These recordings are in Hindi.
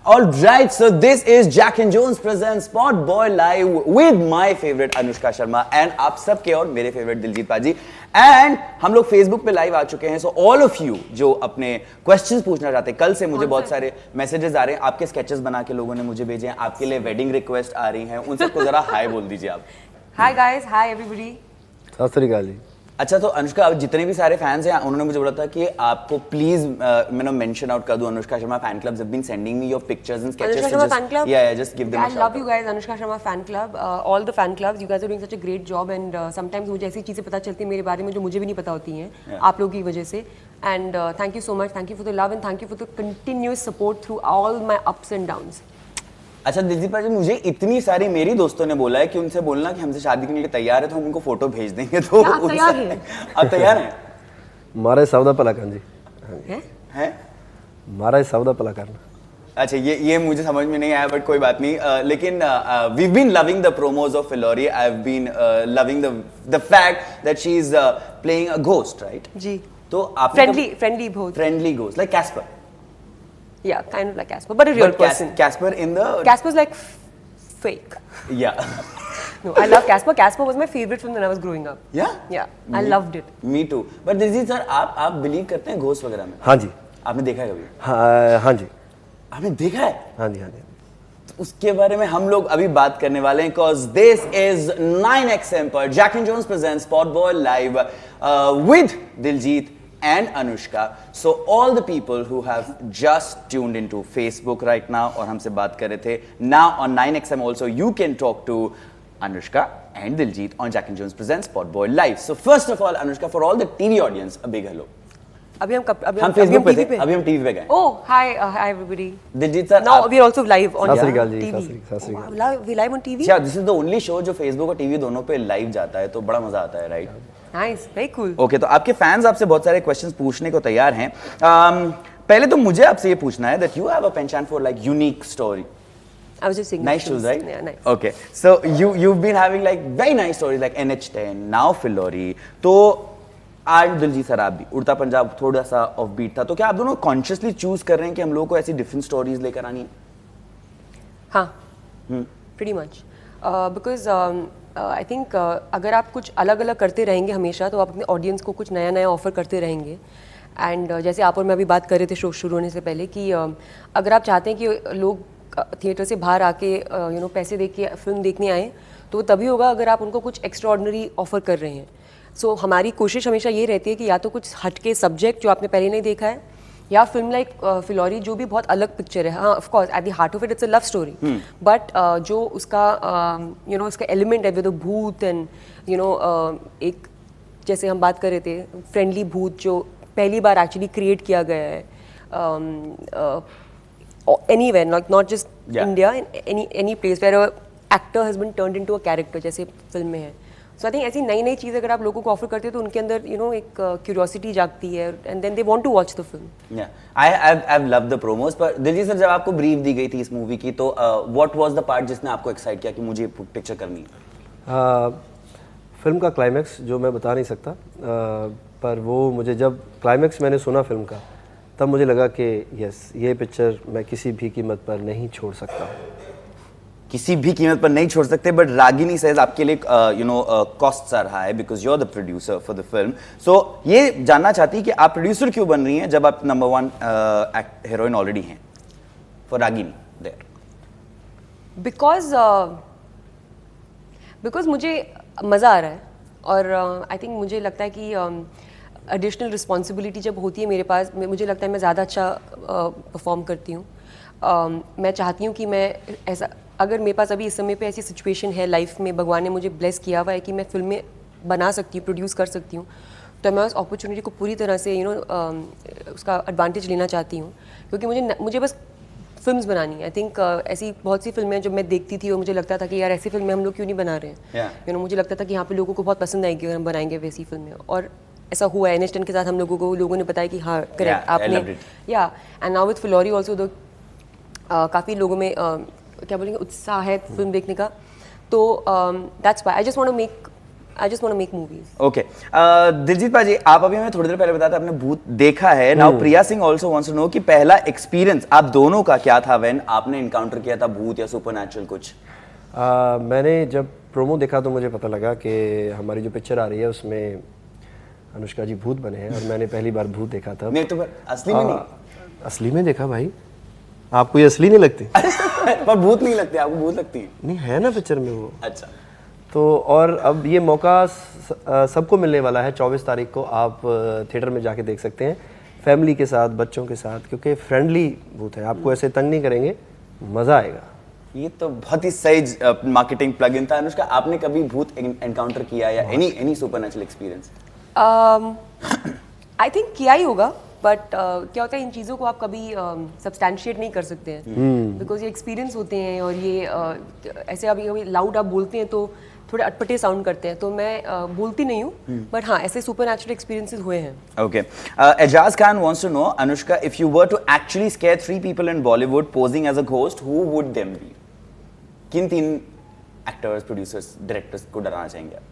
All right, so this is Jack and Jones presents Spot Boy Live with my favorite Anushka Sharma and आप सबके और मेरे favorite दिलजीत पाजी and हम लोग Facebook पे live आ चुके हैं. So all of you जो अपने questions पूछना चाहते हैं, कल से मुझे बहुत सारे messages आ रहे हैं, आपके sketches बना के लोगों ने मुझे भेजे हैं, आपके लिए wedding request आ रही हैं, उन सबको जरा hi बोल दीजिए आप. Hi guys, hi everybody. सत श्री अकाल जी. अच्छा, तो अनुष्का, अब जितने भी सारे फैंस हैं उन्होंने मुझे बोला था कि आपको प्लीज मैं मेंशन आउट कर दूं. Anushka Sharma fan clubs have been sending me your pictures and sketches. Anushka Sharma fan club? Yeah, just give them a I shout love you guys, Anushka Sharma fan club. All the fan clubs, you guys are doing such a great job and sometimes मुझे ऐसी चीजें पता चलती हैं मेरे बारे में जो मुझे भी नहीं पता होती हैं आप लोगों की वजह से. And thank you so much, thank you for the love and thank you for the continuous support through all my ups and downs. अच्छा दिलजीत भाई, मुझे इतनी सारी मेरी दोस्तों ने बोला है कि उनसे बोलना कि हमसे शादी करने के लिए तैयार है तो हम उनको फोटो भेज देंगे. तो आप तैयार हैं? आप तैयार हैं? मारे सब दा भला करन जी. हैं? मारे सब दा भला करना. अच्छा, ये मुझे समझ में नहीं आया, बट कोई बात नहीं. लेकिन we been loving the promos of Fillory. I have been loving the fact that she is playing a ghost, right? जी. तो आप friendly बहुत. Friendly ghost, like Casper. Yeah, kind of like Casper, but a real person. Casper in the... Casper's like fake. Yeah. No, I love Casper. Casper was my favorite film when I was growing up. Yeah? Yeah, I loved it. Me too. But Diljit sir, आप बिलीव करते हैं घोस्ट वगैरह में? हाँ जी. आपने देखा है कभी? हाँ जी. आपने देखा है? हाँ जी, हाँ जी. तो उसके बारे में हम लोग अभी बात करने वाले हैं, cause this is 9XM पर Jack and Jones presents Spot Boy Live with Diljit and Anushka. So all the people who have just tuned into Facebook right now और हमसे बात कर रहे थे, now on 9XM also you can talk to Anushka and Diljit on Jack and Jones presents Spot Boy Live. So first of all, Anushka, for all the TV audience, a big hello. अभी हम Facebook पे थे, अभी हम TV पे गए. Oh, hi everybody. Diljit sir, Now we are also live on सत श्री अकाल जी. TV. सत श्री अकाल. We live on TV? Yeah, this is the only show जो Facebook और TV दोनों पे live जाता है, तो बड़ा मजा आता है, right? Nice, very cool. Okay, तो आपके फैंस आपसे बहुत सारे क्वेश्चंस पूछने को तैयार हैं. पहले तो मुझे आपसे ये पूछना है that you have a penchant for like unique story. I was just saying. Nice shoes, right? Yeah, nice. Okay, so you've been having like very nice stories like NH10, now Filori. तो आज दिलजीत सर आप भी उड़ता पंजाब थोड़ा सा ऑफ बीट था, तो क्या आप दोनों कॉन्शियसली चूज कर रहे हैं कि हम लोगों को ऐसी डिफरेंट स्टोरीज लेकर आनी है? हाँ, pretty much. Because I think अगर आप कुछ अलग अलग करते रहेंगे हमेशा तो आप अपने ऑडियंस को कुछ नया नया ऑफर करते रहेंगे. एंड जैसे आप और मैं अभी बात कर रहे थे शो शुरू होने से पहले कि अगर आप चाहते हैं कि लोग थिएटर से बाहर आके पैसे दे के फिल्म देखने आए तो तभी होगा अगर आप उनको कुछ एक्स्ट्रा ऑर्डिनरी ऑफर कर रहे हैं. सो हमारी कोशिश हमेशा ये रहती है कि या तो कुछ हटके सब्जेक्ट जो आपने पहले नहीं देखा है या फिल्म लाइक फिलोरी जो भी बहुत अलग पिक्चर है. हाँ, of course at the heart of it it's a love story, but जो उसका उसका एलिमेंट है विद भूत एंड एक जैसे हम बात कर रहे थे फ्रेंडली भूत जो पहली बार एक्चुअली क्रिएट किया गया है anywhere, not just India, in any place where a actor has been turned into a character जैसे फिल्म में है. So I think ऐसी नई नई चीज़ अगर आप लोगों को ऑफर करते हो तो उनके अंदर एक क्यूरियोसिटी जागती है and then they want to watch the film. Yeah, I've loved the promos. पर दिलजीत सर, जब आपको ब्रीफ दी गई थी इस मूवी की तो what was the part जिसने आपको एक्साइट किया कि मुझे पिक्चर करनी है? फिल्म का क्लाइमैक्स जो मैं बता नहीं सकता, पर वो मुझे जब क्लाइमैक्स मैंने सुना फिल्म का तब मुझे लगा कि यस, ये पिक्चर मैं किसी भी कीमत पर नहीं छोड़ सकता. किसी भी कीमत पर नहीं छोड़ सकते, बट रागिनी सेज आपके लिए costs are high because you are the producer for the film. So ये जानना चाहती है कि आप प्रोड्यूसर क्यों बन रही हैं जब आप नंबर 1 हीरोइन ऑलरेडी हैं फॉर रागिनी देयर? बिकॉज मुझे मज़ा आ रहा है और आई थिंक मुझे लगता है कि एडिशनल रिस्पॉन्सिबिलिटी जब होती है मेरे पास, मुझे लगता है मैं ज़्यादा अच्छा परफॉर्म करती हूँ. मैं चाहती हूँ कि मैं ऐसा, अगर मेरे पास अभी इस समय पे ऐसी सिचुएशन है लाइफ में, भगवान ने मुझे ब्लेस किया हुआ है कि मैं फिल्में बना सकती हूँ, प्रोड्यूस कर सकती हूँ, तो मैं उस अपॉर्चुनिटी को पूरी तरह से उसका एडवांटेज लेना चाहती हूँ क्योंकि मुझे बस फिल्म्स बनानी है. आई थिंक ऐसी बहुत सी फिल्में जब मैं देखती थी और मुझे लगता था कि यार ऐसी फिल्में हम लोग क्यों नहीं बना रहे हैं. मुझे लगता था कि यहाँ पे लोगों को बहुत पसंद आएगी अगर हम बनाएंगे वैसी फिल्में, और ऐसा हुआ है. NH10 के साथ हम लोगों ने बताया कि हाँ करेक्ट आपने, या and now with Fillory also काफ़ी लोगों में क्या बोलेंगे उत्साह है फिल्म देखने का. तो that's why I just want to make I just want to make movies. Okay Diljit paaji, आप अभी हमें थोड़ी देर पहले बताया था आपने भूत देखा है. Now Priya Singh also wants to know कि पहला एक्सपीरियंस आप दोनों का क्या था व्हेन आपने इनकाउंटर किया था भूत या सुपरनैचुरल कुछ. मैंने जब प्रोमो देखा तो मुझे पता लगा कि हमारी जो पिक्चर आ रही है उसमें अनुष्का जी भूत बने हैं और मैंने पहली बार भूत देखा था. नहीं तो पर असली में नहीं. असली में देखा भाई. आपको ये असली नहीं लगती? पर भूत नहीं लगते आपको, भूत लगती है. नहीं है ना पिक्चर में वो. अच्छा. तो और अब ये मौका सबको मिलने वाला है. 24 तारीख को आप थिएटर में जाके देख सकते हैं फैमिली के साथ, बच्चों के साथ, क्योंकि फ्रेंडली भूत है. आपको ऐसे तंग नहीं करेंगे, मज़ा आएगा. ये तो बहुत ही सही मार्केटिंग प्लग इन था. अनुष्का, आपने कभी भूत एनकाउंटर किया या any supernatural experience? I think किया ही होगा, बट क्या होता है इन चीज़ों को आप कभी सब्सटैंशिएट नहीं कर सकते हैं, बिकॉज ये एक्सपीरियंस होते हैं और ये ऐसे अभी कभी लाउड आप बोलते हैं तो थोड़े अटपटे साउंड करते हैं, तो मैं बोलती नहीं हूँ, बट हाँ ऐसे सुपरनैचुरल एक्सपीरियंसेस हुए हैं. Okay. Ejaz Khan wants to know, Anushka, if you were to actually scare 3 people in Bollywood posing as a ghost, who would them be? किन 3 एक्टर्स, प्रोड्यूसर्स, डायरेक्टर्स को डराना चाहेंगे आप?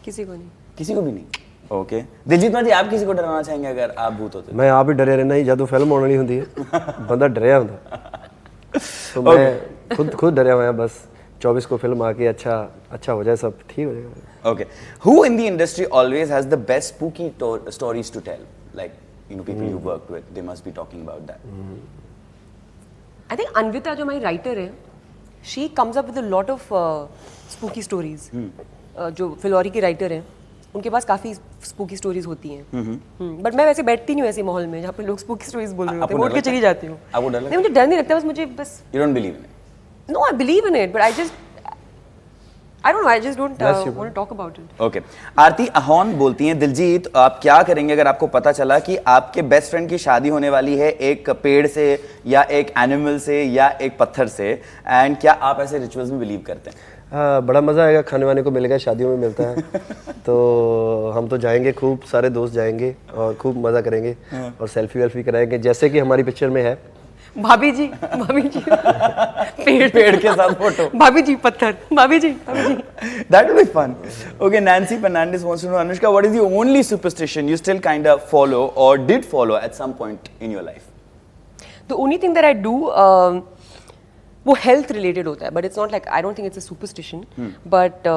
किसी को नहीं. किसी को भी नहीं. ओके. दिलजीत माजी, आप किसी को डराना चाहेंगे अगर आप भूत होते? मैं आप ही डरे रहना ही जब फिल्म होने होती है बंदा डरिया होता. तो मैं खुद डरिया हुआ है. बस 24 को फिल्म आके अच्छा हो जाए, सब ठीक हो जाएगा. Okay. Who in the industry always has the best spooky stories to tell? Like, you know, people you worked with, they must be talking about that. I think Anvita, जो हमारी राइटर है, she comes up with a lot of spooky stories. जो फिलौरी की राइटर है, उनके पास काफी स्पूकी स्टोरीज होती हैं. बट मैं वैसे बैठती नहीं हूँ ऐसे माहौल में जहाँ पे लोग स्पूकी स्टोरीज बोल रहे होते हैं, उठ के चली जाती हूँ. आपको डर लगता है? नहीं, मुझे डर नहीं लगता, बस मुझे बस. You don't believe in it? No, I believe in it, but I don't know, I just don't want to talk about it. Okay. आरती अहोन बोलती हैं, दिलजीत आप क्या करेंगे अगर आपको पता चला कि आपके बेस्ट फ्रेंड की शादी होने वाली है एक पेड़ से या एक एनिमल से या एक पत्थर से, एंड क्या आप ऐसे रिचुअल्स में बिलीव करते हैं? बड़ा मज़ा आएगा, खाने वाने को मिलेगा, शादियों में मिलता है. तो हम तो जाएंगे, खूब सारे दोस्त जाएंगे और खूब मज़ा करेंगे और सेल्फी वेल्फी कराएंगे जैसे कि हमारी पिक्चर में है. भाभी जी पेड़ के साथ फोटो. भाभी जी पत्थर. भाभी जी. That will be fun. Okay, Nancy Fernandez wants to know, Anushka, what is the only superstition you still kind of follow or did follow at some point in your life? The only thing that I do, वो हेल्थ रिलेटेड होता है, but it's not like, I don't think it's a superstition, but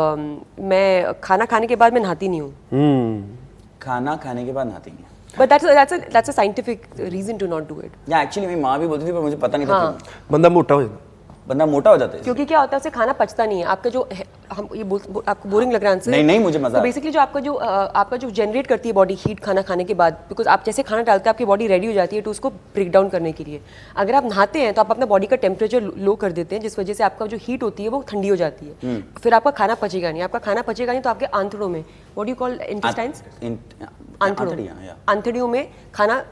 मैं खाना खाने के बाद मैं नहाती नहीं हूँ. खाना खाने के बाद नहाती हैं? But that's a scientific reason to not do it. या एक्चुअली मेरी माँ भी बोलती थी पर मुझे पता नहीं था क्यों. बंदा मोटा हो जाएगा. बंदा मोटा हो जाता है क्योंकि क्या होता है उससे खाना पचता नहीं है. आपका जो हम ये आपको बोरिंग लग रहा है आंसर? नहीं मुझे मजा. तो बेसिकली जो आपका जो जनरेट करती है बॉडी हीट खाना खाने के बाद, बिकॉज आप जैसे खाना डालते हैं आपकी बॉडी रेडी हो जाती है तो उसको ब्रेक डाउन करने के लिए. अगर आप नहाते हैं तो आप अपना बॉडी का टेम्परेचर लो कर देते हैं, जिस वजह से आपका जो हीट होती है वो ठंडी हो जाती है. फिर आपका खाना पचेगा नहीं. आपका खाना पचेगा नहीं तो आपके आंतड़ों में, what do you call intestines, आंतड़ियों में खाना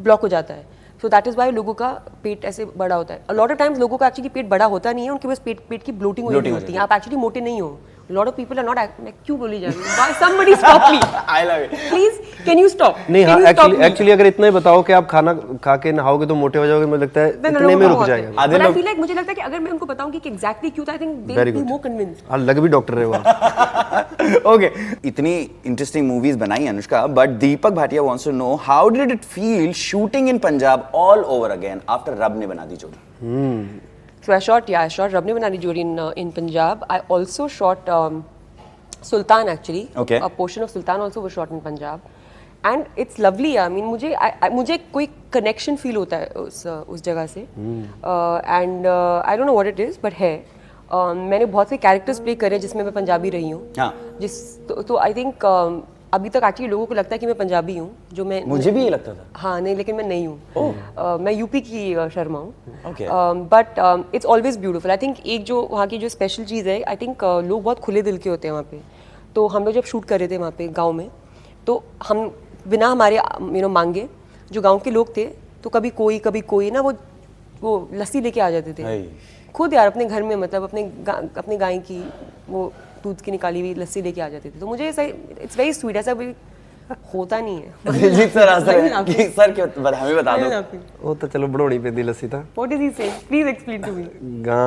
ब्लॉक हो जाता है. सो दैट इज वाई लोगों का पेट ऐसे बड़ा होता है. लॉट ऑफ टाइम्स लोगों का एक्चुअली पेट बड़ा होता नहीं है, उनके पास पेट की ब्लोटिंग होती है. आप एक्चुअली मोटे नहीं हो. Lot of people are not. मैं क्यों बोली जा रही हूँ? Somebody stop me. I love it. Please can you stop? नहीं, हाँ एक्चुअली अगर इतना ही बताओ कि आप खाना खा के नहाओगे तो मोटे हो जाओगे, मुझे लगता है इतने में रुक जाएगा. मुझे लगता है कि अगर मैं उनको बताऊं कि एग्जैक्टली क्यों था, I think they will be more convinced. हां, लग भी डॉक्टर है वो. ओके. इतनी इंटरेस्टिंग मूवीज बनाई Anushka, but Deepak Bhatia wants to know, how did it feel shooting in Punjab all over again after Rab Ne बना दी जोड़ी? So I shot Rab Ne Banani Jodi in Punjab. I also shot Sultan actually. Okay. A portion of Sultan also was shot in Punjab. And it's lovely. I mean मुझे कोई connection feel होता है उस जगह से. And I don't know what it is, but है. मैंने बहुत से characters play करे जिसमें मैं पंजाबी रही हूँ. हाँ. तो I think अभी तक एक्चुअली लोगों को लगता है कि मैं पंजाबी हूँ, जो मैं, मुझे भी ये लगता था. हाँ नहीं, लेकिन मैं नहीं हूँ. मैं यूपी की शर्मा हूँ. But it's always beautiful. I think एक जो वहाँ की जो स्पेशल चीज़ है, आई थिंक लोग बहुत खुले दिल के होते हैं वहाँ पे. तो हम लोग जब शूट कर रहे थे वहाँ पे गाँव में, तो हम बिना हमारे मांगे, जो गाँव के लोग थे, तो कभी कोई ना वो लस्सी लेके आ जाते थे खुद यार अपने घर में, मतलब अपने गाय की वो दूध की निकाली हुई लस्सी लेके आ जाते थे. तो मुझे इट्स वेरी स्वीट. ऐसा होता नहीं है। दिलजीत सर आंसर है कि सर क्यों हमें बता दो। वो तो चलो ਬਣਾਉਣੀ ਪੈਂਦੀ ਲੱਸੀ ਤਾਂ What is he saying? Please explain to me. ਗਾਂ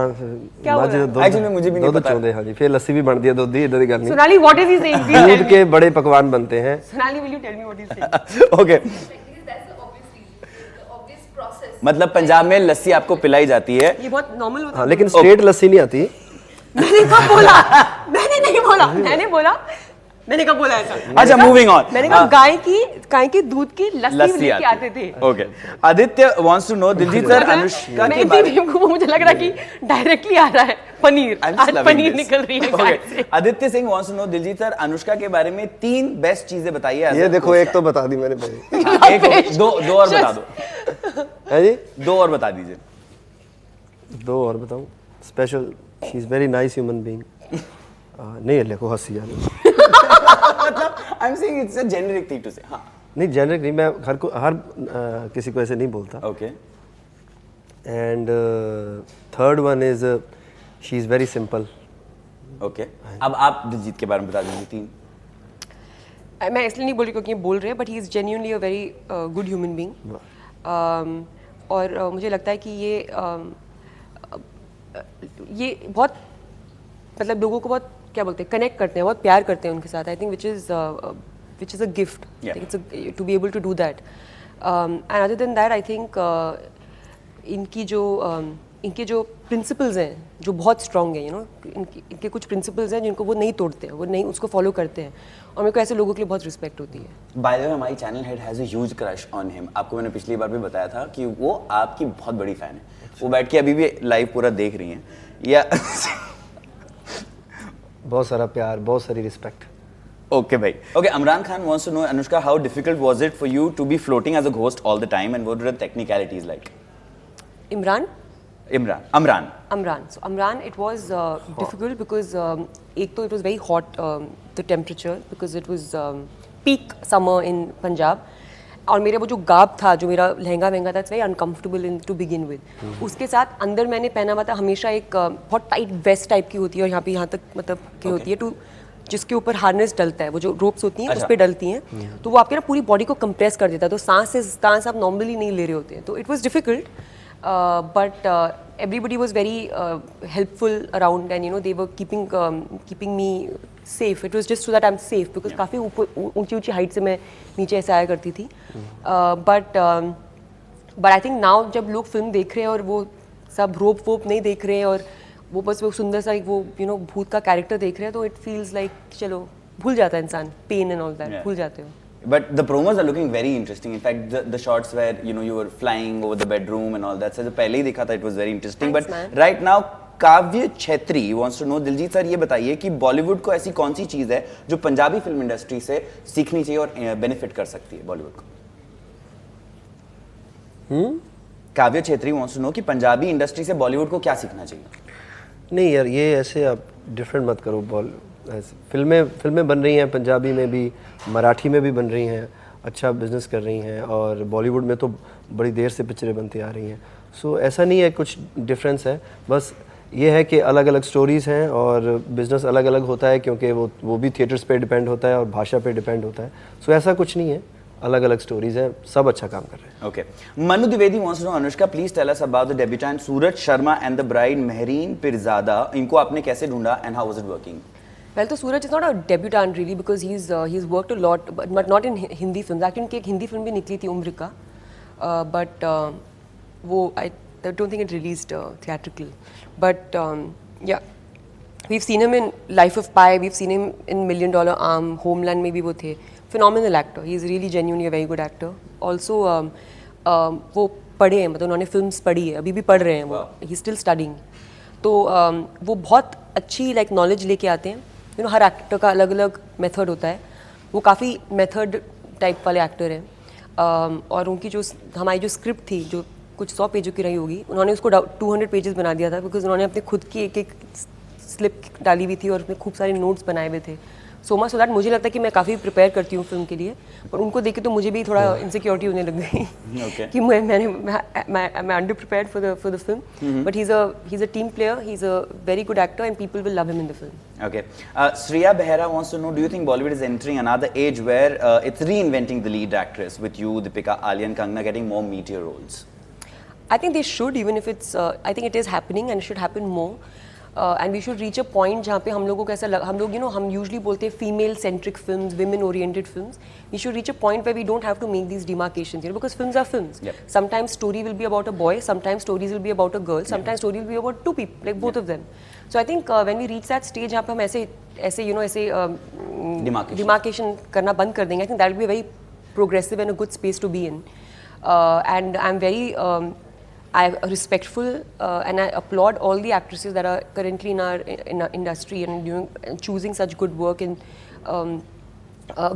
क्या बोल रहा है? Actually मुझे भी नहीं ਦੁੱਧ पता। ਚੋਂਦੇ ਹਾਂਜੀ ਫਿਰ ਲੱਸੀ ਵੀ ਬਣਦੀ ਹੈ ਦੁੱਧ ਦੀ ਇਦਾਂ ਦੀ ਗੱਲ ਨਹੀਂ Sonali, what is he saying? Please tell दूध me. के बड़े पकवान बनते हैं Sonali, will you tell me what he's saying? Okay That's the obvious process. मतलब पंजाब में लस्सी आपको पिलाई जाती है। ये बहुत नॉर्मल होता हाँ लेकिन स्ट्रेट लस्सी नहीं आती है। मैंने कब बोला? मैंने नहीं बोला। मैंने कब बोला ऐसा? अच्छा मूविंग ऑन। मैंने कहा गाय के दूध की लस्सी लेके आते थे। Okay Aditya wants to know Diljit sir Anushka के बारे में। मुझे लग रहा है कि डायरेक्टली आ रहा है पनीर। आज पनीर निकल रही है गाय से। Aditya Singh wants to know Diljit sir Anushka के बारे में 3 बेस्ट चीजें बताइए। ये देखो एक तो बता दी मैंने पहले एक दो और बता दो। है जी 2 और बता दीजिए। 2 और बताऊं special she is very nice human being नहीं लिखो हंसी यार मतलब I am saying it's a generic thing to say. हां नहीं जेनरिक नहीं मैं हर किसी को ऐसे नहीं बोलता okay and third one is she is very simple okay अब आप दिलजीत के बारे में बता दीजिए 3। मैं इसलिए नहीं बोल रही क्योंकि ये बोल रहे हैं, but he is genuinely a very good human being. और मुझे लगता है कि ये बहुत मतलब लोगों को बहुत क्या बोलते हैं कनेक्ट करते हैं, बहुत प्यार करते हैं उनके साथ। I think which is a gift to be able to do that. And other than that I think इनके जो प्रिंसिपल्स हैं जो बहुत स्ट्रॉन्ग हैं, इनके कुछ प्रिंसिपल्स हैं जिनको वो नहीं तोड़ते हैं, वो नहीं उसको फॉलो करते हैं, और मेरे को ऐसे लोगों के लिए बहुत रिस्पेक्ट होती है। बाय द वे हमारी channel head has a huge crush on him. आपको मैंने पिछली बार भी बताया था कि वो आपकी बहुत बड़ी फैन है। वो बैठ के अभी भी लाइव पूरा देख रही हैं या बहुत सारा प्यार बहुत सारी रिस्पेक्ट। ओके भाई okay Imran Khan wants to know Anushka how difficult was it for you to be floating as a ghost all the time and what were the technicalities like? Amran, so Amran it was difficult because एक तो it was very hot the temperature because it was peak summer in Punjab, और मेरा वो जो गाब था जो मेरा लहंगा वहंगा था, it's very uncomfortable in to begin with. उसके साथ अंदर मैंने पहना हुआ था हमेशा एक बहुत टाइट वेस्ट टाइप की होती है और यहाँ पे यहाँ तक मतलब की होती है, जिसके ऊपर हार्नेस डलता है, वो जो रोप्स होती हैं उस पर डलती हैं, तो वो आपके ना पूरी बॉडी को कंप्रेस कर देता है, तो सांस आप नॉर्मली नहीं ले रहे होते हैं, तो it was difficult but everybody was very helpful around and they were keeping me safe. It was just so that I'm safe because काफ़ी ऊंची हाइट से मैं नीचे ऐसे आया करती थी, but I think now जब लोग फिल्म देख रहे हैं और वो सब रोप वोप नहीं देख रहे हैं और वो बस वो सुंदर सा वो भूत का कैरेक्टर देख रहे हैं, तो it feels like चलो भूल जाता है इंसान पेन एंड ऑल दैट, भूल जाते हो। But the promos are looking very interesting. In fact, the shots where you were flying over the bedroom and all that. So the पहले ही देखा था, it was very interesting. Thanks, but man. right now, काव्य Chhetri wants to know Diljit sir ये बताइए कि बॉलीवुड को ऐसी कौन सी चीज है जो पंजाबी फिल्म इंडस्ट्री से सीखनी चाहिए और बेनिफिट कर सकती है बॉलीवुड को? काव्य छेत्री wants to know कि पंजाबी इंडस्ट्री से बॉलीवुड को क्या सीखना चाहिए? नहीं यार ये ऐसे आप डिफरेंट मत करो। फिल्में बन रही हैं, पंजाबी में भी मराठी में भी बन रही हैं, अच्छा बिजनेस कर रही हैं, और बॉलीवुड में तो बड़ी देर से पिक्चरें बनती आ रही हैं। सो ऐसा नहीं है कुछ डिफरेंस है, बस ये है कि अलग अलग स्टोरीज़ हैं और बिज़नेस अलग अलग होता है क्योंकि वो भी थिएटर्स पे डिपेंड होता है और भाषा पे डिपेंड होता है। सो ऐसा कुछ नहीं है, अलग अलग स्टोरीज हैं, सब अच्छा काम कर रहे हैं। Okay Manu Dwivedi wants to know Anushka please tell us about the debutant Sooraj Sharma and the bride Mehreen Pirzada. इनको आपने कैसे ढूंढा and how was it working? Well, तो सूरज is not a debutant really because he's worked a lot, but not in Hindi films. Actually, उनकी एक हिंदी फिल्म भी निकली थी उम्र का, but वो I don't think it released theatrical. But yeah, we've seen him in Life of Pi, we've seen him in $1 Million Arm, Homeland में भी वो थे. Phenomenal actor. He's really genuinely a very good actor. Also वो पढ़े हैं, मतलब उन्होंने फिल्म्स पढ़ी है, अभी भी पढ़ रहे हैं वो. He's still studying. तो वो बहुत अच्छी लाइक नॉलेज लेके आते हैं. हर एक्टर का अलग अलग मेथड होता है, वो काफ़ी मेथड टाइप वाले एक्टर हैं, और उनकी जो हमारी जो स्क्रिप्ट थी जो कुछ 100 पेजों की रही होगी, उन्होंने उसको 200 पेजेस बना दिया था बिकॉज उन्होंने अपने खुद की एक स्लिप डाली हुई थी और उसमें खूब सारे नोट्स बनाए हुए थे. सो मच सो दैट मुझे लगता है कि मैं काफ़ी प्रिपेयर करती हूँ फिल्म के लिए, पर उनको देख के तो मुझे भी थोड़ा इनसिक्योरिटी होने लग गई Okay. कि मैं under prepared for the film, but he is a team player, he is a very good actor and people will love him in the film. Okay. Shreya Behera wants to know, do you think Bollywood is entering another age where it's reinventing the lead actress with you, Deepika, Alia and Kangana getting more meteor roles? I think they should, even if it's, I think it is happening and it should happen more. And we should reach a point जहाँ पे हम लोगों को ऐसा हम लोग हम usually बोलते हैं female centric films, women oriented films. We should reach a point where we don't have to make these demarcations, because films are films. Yep. Sometimes story will be about a boy, sometimes stories will be about a girl, sometimes story will be about two people, like both of them. So I think when we reach that stage जहाँ पे हम ऐसे demarcation करना बंद कर देंगे, I think that will be a very progressive and a good space to be in. And I'm very I'm respectful and I applaud all the actresses that are currently in our industry and choosing such good work and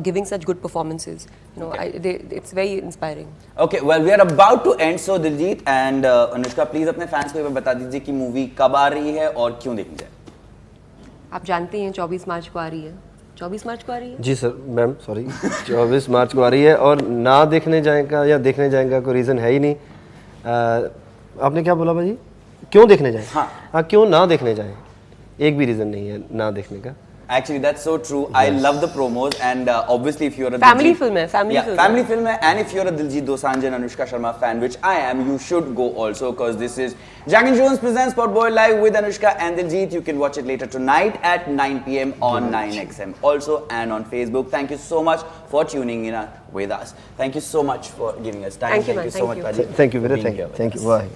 giving such good performances. It's very inspiring. Okay, well we are about to end, so Diljit and Anushka, please अपने fans को ये बता दीजिए कि movie कब आ रही है और क्यों देखनी चाहिए. आप जानते हैं 24 मार्च को आ रही है. 24 मार्च को आ रही है? जी सर, मैम सॉरी 24 मार्च को आ रही है और ना देखने जाएगा या देखने जाएगा कोई रीज़न है ही नहीं. आपने क्या बोला भाजी? क्यों देखने जाएं? हाँ, क्यों ना देखने जाएं? एक भी रीज़न नहीं है ना देखने का. Actually, that's so true. Yes. I love the promos, and obviously, if you're a family film, family film, and if you're a Diljit Dosanjh and Anushka Sharma fan, which I am, you should go also, because this is Jack and Jones presents Spot Boy Live with Anushka and Diljit. You can watch it later tonight at 9 p.m. on 9XM, also and on Facebook. Thank you so much for tuning in with us. Thank you so much for giving us time. Thank you so much, Paji. Thank you, Thank you. Bye.